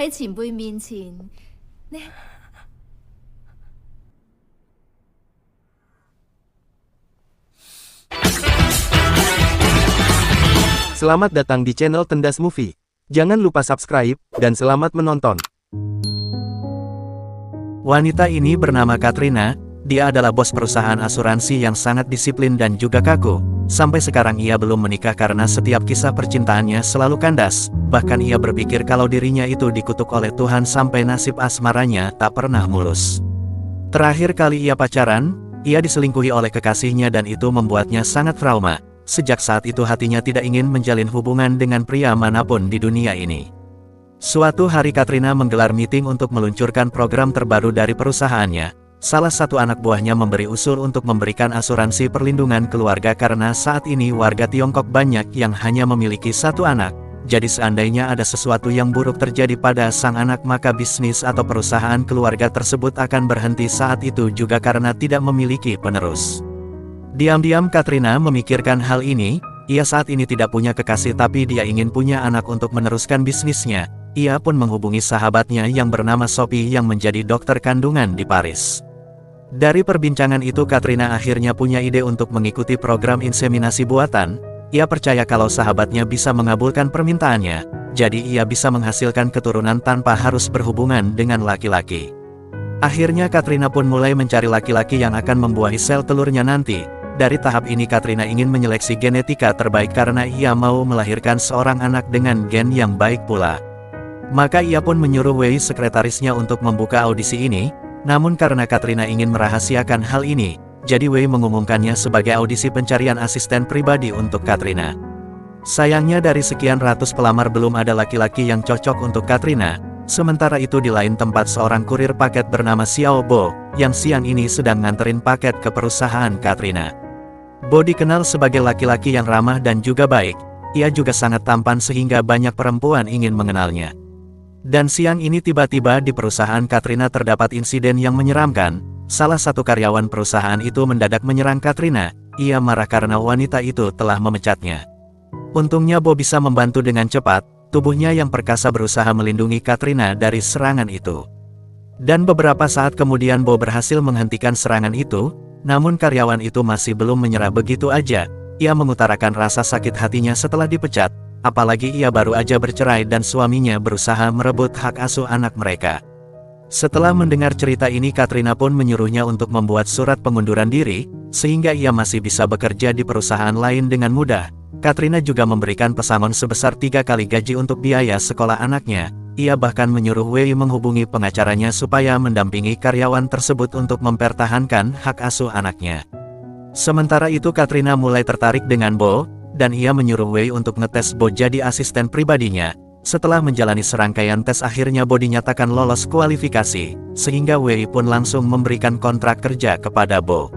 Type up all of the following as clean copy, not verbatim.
喺前輩面前，呢 Selamat datang di channel Tendas Movie. Jangan lupa subscribe, dan selamat menonton. Wanita ini bernama Katrina. Dia adalah bos perusahaan asuransi yang sangat disiplin dan juga kaku. Sampai sekarang ia belum menikah karena setiap kisah percintaannya selalu kandas. Bahkan ia berpikir kalau dirinya itu dikutuk oleh Tuhan sampai nasib asmaranya tak pernah mulus. Terakhir kali ia pacaran, ia diselingkuhi oleh kekasihnya dan itu membuatnya sangat trauma. Sejak saat itu hatinya tidak ingin menjalin hubungan dengan pria manapun di dunia ini. Suatu hari Katrina menggelar meeting untuk meluncurkan program terbaru dari perusahaannya. Salah satu anak buahnya memberi usul untuk memberikan asuransi perlindungan keluarga karena saat ini warga Tiongkok banyak yang hanya memiliki satu anak. Jadi seandainya ada sesuatu yang buruk terjadi pada sang anak maka bisnis atau perusahaan keluarga tersebut akan berhenti saat itu juga karena tidak memiliki penerus. Diam-diam Katrina memikirkan hal ini. Ia saat ini tidak punya kekasih tapi dia ingin punya anak untuk meneruskan bisnisnya. Ia pun menghubungi sahabatnya yang bernama Sophie yang menjadi dokter kandungan di Paris. Dari perbincangan itu Katrina akhirnya punya ide untuk mengikuti program inseminasi buatan. Ia percaya kalau sahabatnya bisa mengabulkan permintaannya, jadi ia bisa menghasilkan keturunan tanpa harus berhubungan dengan laki-laki. Akhirnya Katrina pun mulai mencari laki-laki yang akan membuahi sel telurnya nanti. Dari tahap ini Katrina ingin menyeleksi genetika terbaik karena ia mau melahirkan seorang anak dengan gen yang baik pula. Maka ia pun menyuruh Wei sekretarisnya untuk membuka audisi ini. Namun karena Katrina ingin merahasiakan hal ini, jadi Wei mengumumkannya sebagai audisi pencarian asisten pribadi untuk Katrina. Sayangnya dari sekian ratus pelamar belum ada laki-laki yang cocok untuk Katrina. Sementara itu di lain tempat seorang kurir paket bernama Xiao Bo, yang siang ini sedang nganterin paket ke perusahaan Katrina. Bo dikenal sebagai laki-laki yang ramah dan juga baik. Ia juga sangat tampan sehingga banyak perempuan ingin mengenalnya. Dan siang ini tiba-tiba di perusahaan Katrina terdapat insiden yang menyeramkan. Salah satu karyawan perusahaan itu mendadak menyerang Katrina. Ia marah karena wanita itu telah memecatnya. Untungnya Bo bisa membantu dengan cepat. Tubuhnya yang perkasa berusaha melindungi Katrina dari serangan itu. Dan beberapa saat kemudian Bo berhasil menghentikan serangan itu. Namun karyawan itu masih belum menyerah begitu aja. Ia mengutarakan rasa sakit hatinya setelah dipecat. Apalagi ia baru aja bercerai dan suaminya berusaha merebut hak asuh anak mereka. Setelah mendengar cerita ini Katrina pun menyuruhnya untuk membuat surat pengunduran diri, sehingga ia masih bisa bekerja di perusahaan lain dengan mudah. Katrina juga memberikan pesangon sebesar 3 kali gaji untuk biaya sekolah anaknya. Ia bahkan menyuruh Wei menghubungi pengacaranya supaya mendampingi karyawan tersebut untuk mempertahankan hak asuh anaknya. Sementara itu Katrina mulai tertarik dengan Bo, dan ia menyuruh Wei untuk ngetes Bo jadi asisten pribadinya. Setelah menjalani serangkaian tes akhirnya Bo dinyatakan lolos kualifikasi, sehingga Wei pun langsung memberikan kontrak kerja kepada Bo.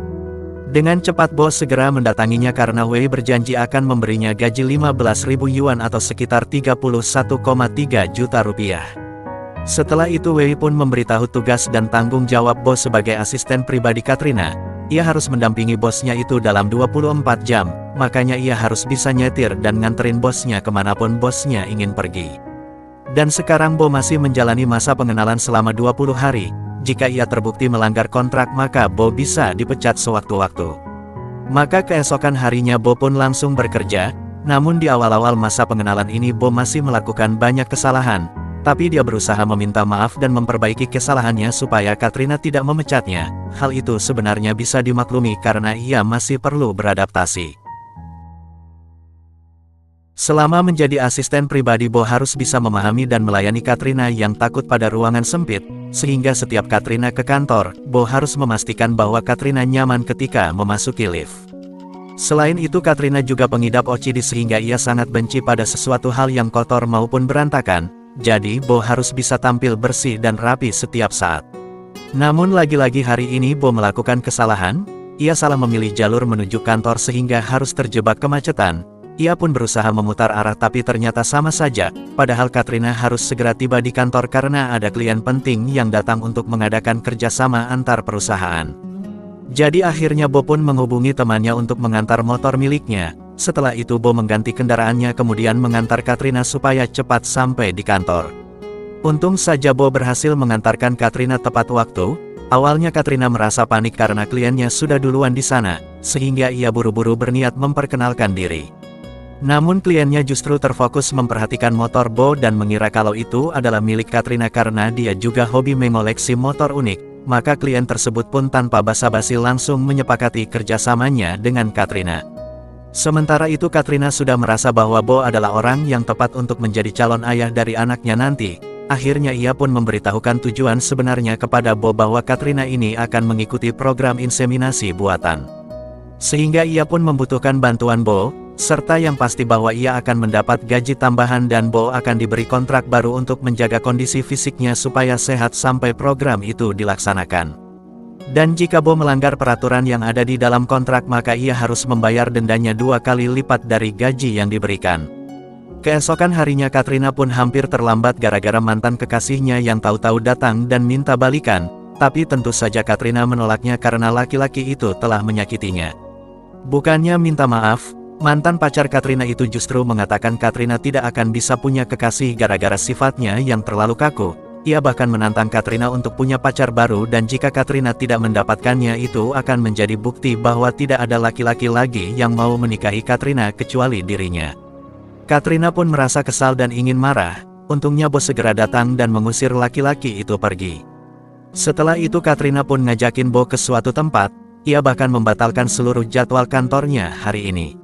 Dengan cepat Bo segera mendatanginya karena Wei berjanji akan memberinya gaji 15.000 yuan atau sekitar 31,3 juta rupiah. Setelah itu Wei pun memberitahu tugas dan tanggung jawab Bo sebagai asisten pribadi Katrina. Ia harus mendampingi bosnya itu dalam 24 jam, makanya ia harus bisa nyetir dan nganterin bosnya kemanapun bosnya ingin pergi. Dan sekarang Bo masih menjalani masa pengenalan selama 20 hari, jika ia terbukti melanggar kontrak maka Bo bisa dipecat sewaktu-waktu. Maka keesokan harinya Bo pun langsung bekerja, namun di awal-awal masa pengenalan ini Bo masih melakukan banyak kesalahan. Tapi dia berusaha meminta maaf dan memperbaiki kesalahannya supaya Katrina tidak memecatnya. Hal itu sebenarnya bisa dimaklumi karena ia masih perlu beradaptasi. Selama menjadi asisten pribadi Bo harus bisa memahami dan melayani Katrina yang takut pada ruangan sempit, sehingga setiap Katrina ke kantor, Bo harus memastikan bahwa Katrina nyaman ketika memasuki lift. Selain itu Katrina juga pengidap OCD sehingga ia sangat benci pada sesuatu hal yang kotor maupun berantakan. Jadi Bo harus bisa tampil bersih dan rapi setiap saat. Namun lagi-lagi hari ini Bo melakukan kesalahan. Ia salah memilih jalur menuju kantor sehingga harus terjebak kemacetan. Ia pun berusaha memutar arah tapi ternyata sama saja. Padahal Katrina harus segera tiba di kantor karena ada klien penting yang datang untuk mengadakan kerjasama antar perusahaan. Jadi akhirnya Bo pun menghubungi temannya untuk mengantar motor miliknya. Setelah itu Bo mengganti kendaraannya kemudian mengantar Katrina supaya cepat sampai di kantor. Untung saja Bo berhasil mengantarkan Katrina tepat waktu. Awalnya Katrina merasa panik karena kliennya sudah duluan di sana, sehingga ia buru-buru berniat memperkenalkan diri. Namun kliennya justru terfokus memperhatikan motor Bo dan mengira kalau itu adalah milik Katrina karena dia juga hobi mengoleksi motor unik, maka klien tersebut pun tanpa basa-basi langsung menyepakati kerjasamanya dengan Katrina. Sementara itu Katrina sudah merasa bahwa Bo adalah orang yang tepat untuk menjadi calon ayah dari anaknya nanti. Akhirnya ia pun memberitahukan tujuan sebenarnya kepada Bo bahwa Katrina ini akan mengikuti program inseminasi buatan. Sehingga ia pun membutuhkan bantuan Bo, serta yang pasti bahwa ia akan mendapat gaji tambahan dan Bo akan diberi kontrak baru untuk menjaga kondisi fisiknya supaya sehat sampai program itu dilaksanakan. Dan jika Bo melanggar peraturan yang ada di dalam kontrak maka ia harus membayar dendanya 2 kali lipat dari gaji yang diberikan. Keesokan harinya Katrina pun hampir terlambat gara-gara mantan kekasihnya yang tahu-tahu datang dan minta balikan, tapi tentu saja Katrina menolaknya karena laki-laki itu telah menyakitinya. Bukannya minta maaf, mantan pacar Katrina itu justru mengatakan Katrina tidak akan bisa punya kekasih gara-gara sifatnya yang terlalu kaku. Ia bahkan menantang Katrina untuk punya pacar baru dan jika Katrina tidak mendapatkannya itu akan menjadi bukti bahwa tidak ada laki-laki lagi yang mau menikahi Katrina kecuali dirinya. Katrina pun merasa kesal dan ingin marah, untungnya Bo segera datang dan mengusir laki-laki itu pergi. Setelah itu Katrina pun ngajakin Bo ke suatu tempat, ia bahkan membatalkan seluruh jadwal kantornya hari ini.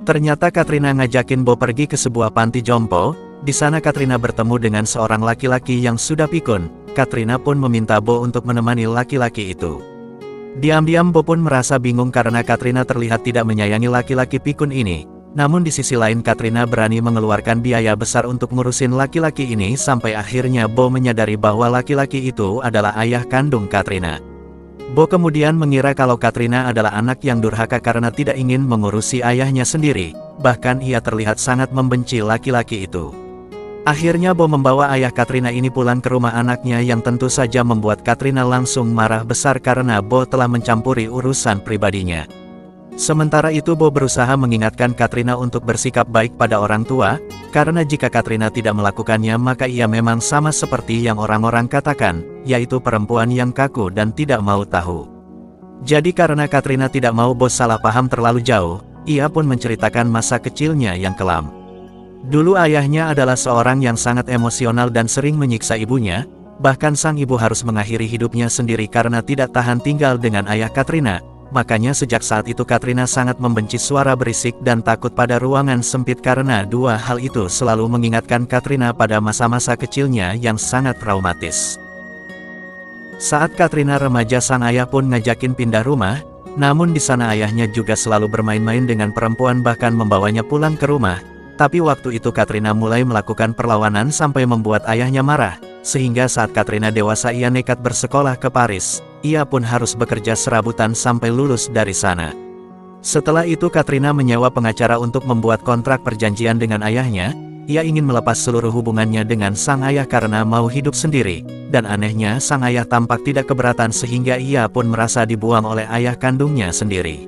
Ternyata Katrina ngajakin Bo pergi ke sebuah panti jompo. Di sana Katrina bertemu dengan seorang laki-laki yang sudah pikun. Katrina pun meminta Bo untuk menemani laki-laki itu. Diam-diam Bo pun merasa bingung karena Katrina terlihat tidak menyayangi laki-laki pikun ini. Namun di sisi lain Katrina berani mengeluarkan biaya besar untuk ngurusin laki-laki ini sampai akhirnya Bo menyadari bahwa laki-laki itu adalah ayah kandung Katrina. Bo kemudian mengira kalau Katrina adalah anak yang durhaka karena tidak ingin mengurusi ayahnya sendiri. Bahkan ia terlihat sangat membenci laki-laki itu. Akhirnya Bo membawa ayah Katrina ini pulang ke rumah anaknya yang tentu saja membuat Katrina langsung marah besar karena Bo telah mencampuri urusan pribadinya. Sementara itu Bo berusaha mengingatkan Katrina untuk bersikap baik pada orang tua, karena jika Katrina tidak melakukannya maka ia memang sama seperti yang orang-orang katakan, yaitu perempuan yang kaku dan tidak mau tahu. Jadi karena Katrina tidak mau Bo salah paham terlalu jauh, ia pun menceritakan masa kecilnya yang kelam. Dulu ayahnya adalah seorang yang sangat emosional dan sering menyiksa ibunya, bahkan sang ibu harus mengakhiri hidupnya sendiri karena tidak tahan tinggal dengan ayah Katrina. Makanya sejak saat itu Katrina sangat membenci suara berisik dan takut pada ruangan sempit karena dua hal itu selalu mengingatkan Katrina pada masa-masa kecilnya yang sangat traumatis. Saat Katrina remaja sang ayah pun ngajakin pindah rumah, namun di sana ayahnya juga selalu bermain-main dengan perempuan bahkan membawanya pulang ke rumah. Tapi waktu itu Katrina mulai melakukan perlawanan sampai membuat ayahnya marah, sehingga saat Katrina dewasa ia nekat bersekolah ke Paris. Ia pun harus bekerja serabutan sampai lulus dari sana. Setelah itu Katrina menyewa pengacara untuk membuat kontrak perjanjian dengan ayahnya. Ia ingin melepas seluruh hubungannya dengan sang ayah karena mau hidup sendiri. Dan anehnya sang ayah tampak tidak keberatan sehingga ia pun merasa dibuang oleh ayah kandungnya sendiri.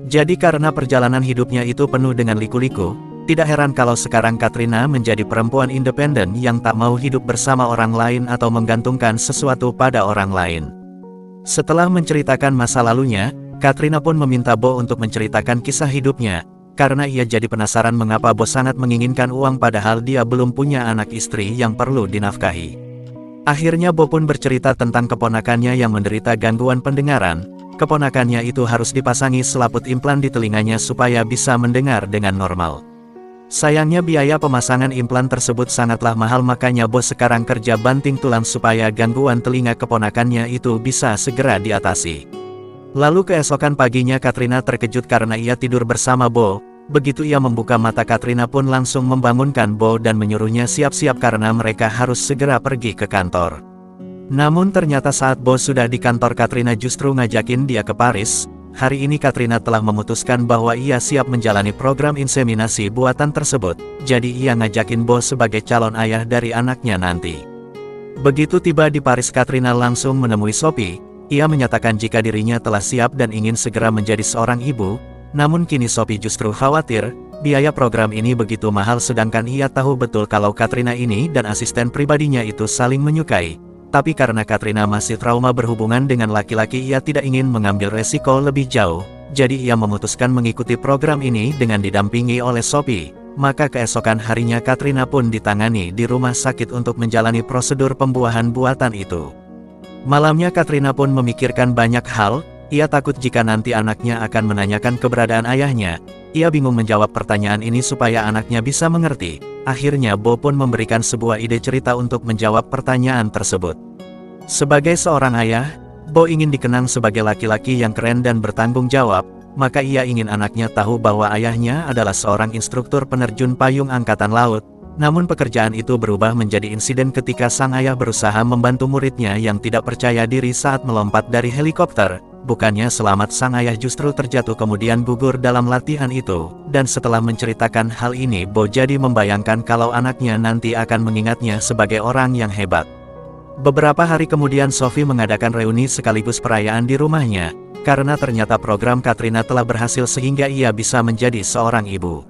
Jadi karena perjalanan hidupnya itu penuh dengan liku-liku, tidak heran kalau sekarang Katrina menjadi perempuan independen yang tak mau hidup bersama orang lain atau menggantungkan sesuatu pada orang lain. Setelah menceritakan masa lalunya, Katrina pun meminta Bo untuk menceritakan kisah hidupnya, karena ia jadi penasaran mengapa Bo sangat menginginkan uang padahal dia belum punya anak istri yang perlu dinafkahi. Akhirnya Bo pun bercerita tentang keponakannya yang menderita gangguan pendengaran. Keponakannya itu harus dipasangi selaput implan di telinganya supaya bisa mendengar dengan normal. Sayangnya biaya pemasangan implan tersebut sangatlah mahal makanya Bo sekarang kerja banting tulang supaya gangguan telinga keponakannya itu bisa segera diatasi. Lalu keesokan paginya Katrina terkejut karena ia tidur bersama Bo. Begitu ia membuka mata Katrina pun langsung membangunkan Bo dan menyuruhnya siap-siap karena mereka harus segera pergi ke kantor. Namun ternyata saat Bo sudah di kantor Katrina justru ngajakin dia ke Paris. Hari ini Katrina telah memutuskan bahwa ia siap menjalani program inseminasi buatan tersebut, jadi ia ngajakin Bo sebagai calon ayah dari anaknya nanti. Begitu tiba di Paris Katrina langsung menemui Sophie, ia menyatakan jika dirinya telah siap dan ingin segera menjadi seorang ibu, namun kini Sophie justru khawatir, biaya program ini begitu mahal sedangkan ia tahu betul kalau Katrina ini dan asisten pribadinya itu saling menyukai. Tapi karena Katrina masih trauma berhubungan dengan laki-laki, ia tidak ingin mengambil resiko lebih jauh. Jadi ia memutuskan mengikuti program ini dengan didampingi oleh Sophie. Maka keesokan harinya Katrina pun ditangani di rumah sakit untuk menjalani prosedur pembuahan buatan itu. Malamnya Katrina pun memikirkan banyak hal. Ia takut jika nanti anaknya akan menanyakan keberadaan ayahnya. Ia bingung menjawab pertanyaan ini supaya anaknya bisa mengerti. Akhirnya Bo pun memberikan sebuah ide cerita untuk menjawab pertanyaan tersebut. Sebagai seorang ayah, Bo ingin dikenang sebagai laki-laki yang keren dan bertanggung jawab. Maka ia ingin anaknya tahu bahwa ayahnya adalah seorang instruktur penerjun payung angkatan laut. Namun pekerjaan itu berubah menjadi insiden ketika sang ayah berusaha membantu muridnya yang tidak percaya diri saat melompat dari helikopter. Bukannya selamat, sang ayah justru terjatuh kemudian gugur dalam latihan itu. Dan setelah menceritakan hal ini, Bo jadi membayangkan kalau anaknya nanti akan mengingatnya sebagai orang yang hebat. Beberapa hari kemudian Sophie mengadakan reuni sekaligus perayaan di rumahnya. Karena ternyata program Katrina telah berhasil sehingga ia bisa menjadi seorang ibu.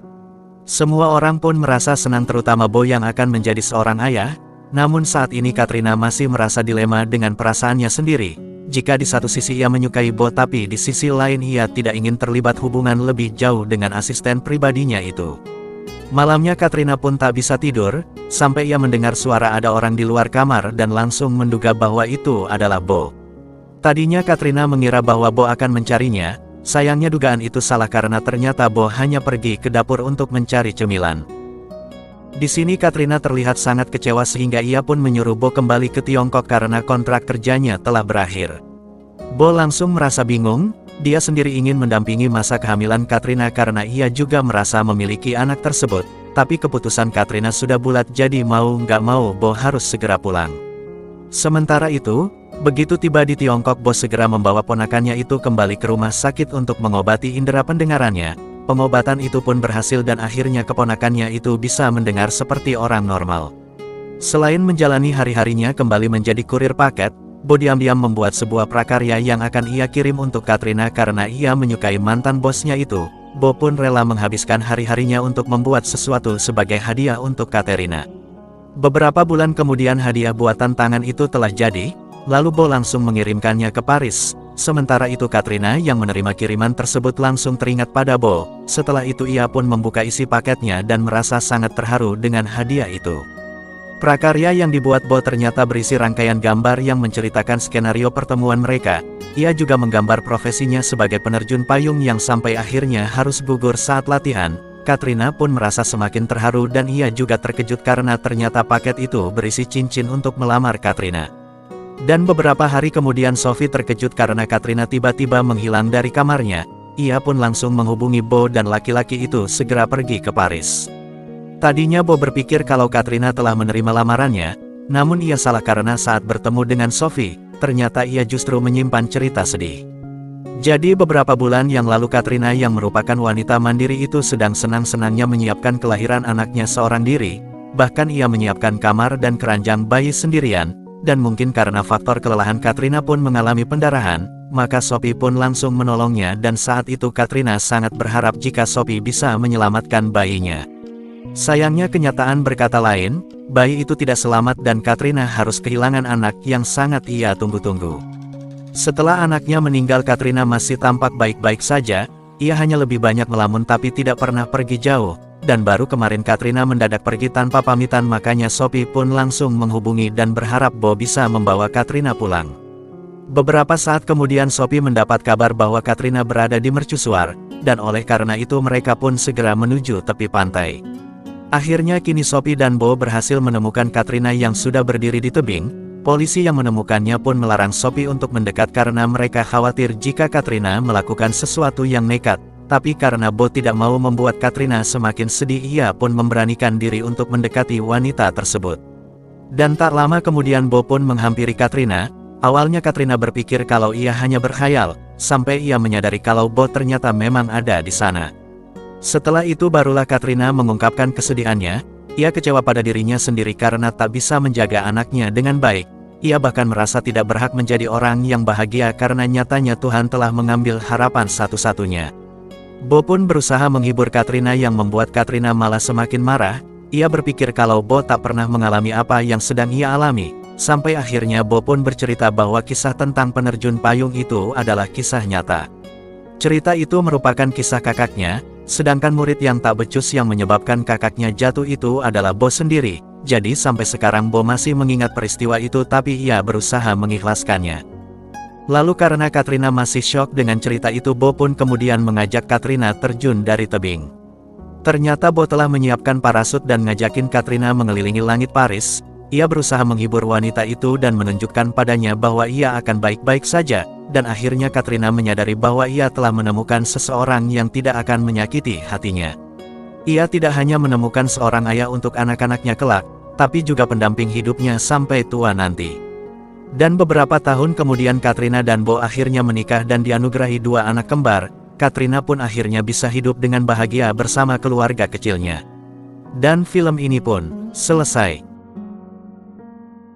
Semua orang pun merasa senang, terutama Bo yang akan menjadi seorang ayah. Namun saat ini Katrina masih merasa dilema dengan perasaannya sendiri. Jika di satu sisi ia menyukai Bo, tapi di sisi lain ia tidak ingin terlibat hubungan lebih jauh dengan asisten pribadinya itu. Malamnya Katrina pun tak bisa tidur, sampai ia mendengar suara ada orang di luar kamar dan langsung menduga bahwa itu adalah Bo. Tadinya Katrina mengira bahwa Bo akan mencarinya. Sayangnya dugaan itu salah karena ternyata Bo hanya pergi ke dapur untuk mencari cemilan. Di sini Katrina terlihat sangat kecewa sehingga ia pun menyuruh Bo kembali ke Tiongkok karena kontrak kerjanya telah berakhir. Bo langsung merasa bingung, dia sendiri ingin mendampingi masa kehamilan Katrina karena ia juga merasa memiliki anak tersebut. Tapi keputusan Katrina sudah bulat, jadi mau nggak mau Bo harus segera pulang. Sementara itu, begitu tiba di Tiongkok, Bo segera membawa ponakannya itu kembali ke rumah sakit untuk mengobati indera pendengarannya. Pengobatan itu pun berhasil dan akhirnya keponakannya itu bisa mendengar seperti orang normal. Selain menjalani hari-harinya kembali menjadi kurir paket, Bo diam-diam membuat sebuah prakarya yang akan ia kirim untuk Katrina karena ia menyukai mantan bosnya itu. Bo pun rela menghabiskan hari-harinya untuk membuat sesuatu sebagai hadiah untuk Katrina. Beberapa bulan kemudian hadiah buatan tangan itu telah jadi. Lalu Bo langsung mengirimkannya ke Paris. Sementara itu Katrina yang menerima kiriman tersebut langsung teringat pada Bo. Setelah itu ia pun membuka isi paketnya dan merasa sangat terharu dengan hadiah itu. Prakarya yang dibuat Bo ternyata berisi rangkaian gambar yang menceritakan skenario pertemuan mereka. Ia juga menggambar profesinya sebagai penerjun payung yang sampai akhirnya harus gugur saat latihan. Katrina pun merasa semakin terharu dan ia juga terkejut karena ternyata paket itu berisi cincin untuk melamar Katrina. Dan beberapa hari kemudian Sophie terkejut karena Katrina tiba-tiba menghilang dari kamarnya. Ia pun langsung menghubungi Bo dan laki-laki itu segera pergi ke Paris. Tadinya Bo berpikir kalau Katrina telah menerima lamarannya, namun ia salah karena saat bertemu dengan Sophie, ternyata ia justru menyimpan cerita sedih. Jadi beberapa bulan yang lalu Katrina yang merupakan wanita mandiri itu sedang senang-senangnya menyiapkan kelahiran anaknya seorang diri. Bahkan ia menyiapkan kamar dan keranjang bayi sendirian. Dan mungkin karena faktor kelelahan Katrina pun mengalami pendarahan, maka Sophie pun langsung menolongnya dan saat itu Katrina sangat berharap jika Sophie bisa menyelamatkan bayinya. Sayangnya kenyataan berkata lain, bayi itu tidak selamat dan Katrina harus kehilangan anak yang sangat ia tunggu-tunggu. Setelah anaknya meninggal Katrina masih tampak baik-baik saja, ia hanya lebih banyak melamun tapi tidak pernah pergi jauh. Dan baru kemarin Katrina mendadak pergi tanpa pamitan, makanya Sophie pun langsung menghubungi dan berharap Bo bisa membawa Katrina pulang. Beberapa saat kemudian Sophie mendapat kabar bahwa Katrina berada di mercusuar, dan oleh karena itu mereka pun segera menuju tepi pantai. Akhirnya kini Sophie dan Bo berhasil menemukan Katrina yang sudah berdiri di tebing. Polisi yang menemukannya pun melarang Sophie untuk mendekat karena mereka khawatir jika Katrina melakukan sesuatu yang nekat. Tapi karena Bo tidak mau membuat Katrina semakin sedih, ia pun memberanikan diri untuk mendekati wanita tersebut. Dan tak lama kemudian Bo pun menghampiri Katrina. Awalnya Katrina berpikir kalau ia hanya berkhayal, sampai ia menyadari kalau Bo ternyata memang ada di sana. Setelah itu barulah Katrina mengungkapkan kesedihannya. Ia kecewa pada dirinya sendiri karena tak bisa menjaga anaknya dengan baik. Ia bahkan merasa tidak berhak menjadi orang yang bahagia karena nyatanya Tuhan telah mengambil harapan satu-satunya. Bo pun berusaha menghibur Katrina yang membuat Katrina malah semakin marah. Ia berpikir kalau Bo tak pernah mengalami apa yang sedang ia alami. Sampai akhirnya Bo pun bercerita bahwa kisah tentang penerjun payung itu adalah kisah nyata. Cerita itu merupakan kisah kakaknya, sedangkan murid yang tak becus yang menyebabkan kakaknya jatuh itu adalah Bo sendiri. Jadi sampai sekarang Bo masih mengingat peristiwa itu tapi ia berusaha mengikhlaskannya. Lalu karena Katrina masih syok dengan cerita itu, Bo pun kemudian mengajak Katrina terjun dari tebing. Ternyata Bo telah menyiapkan parasut dan ngajakin Katrina mengelilingi langit Paris. Ia berusaha menghibur wanita itu dan menunjukkan padanya bahwa ia akan baik-baik saja. Dan akhirnya Katrina menyadari bahwa ia telah menemukan seseorang yang tidak akan menyakiti hatinya. Ia tidak hanya menemukan seorang ayah untuk anak-anaknya kelak, tapi juga pendamping hidupnya sampai tua nanti. Dan beberapa tahun kemudian Katrina dan Bo akhirnya menikah dan dianugerahi 2 anak kembar. Katrina pun akhirnya bisa hidup dengan bahagia bersama keluarga kecilnya. Dan film ini pun selesai.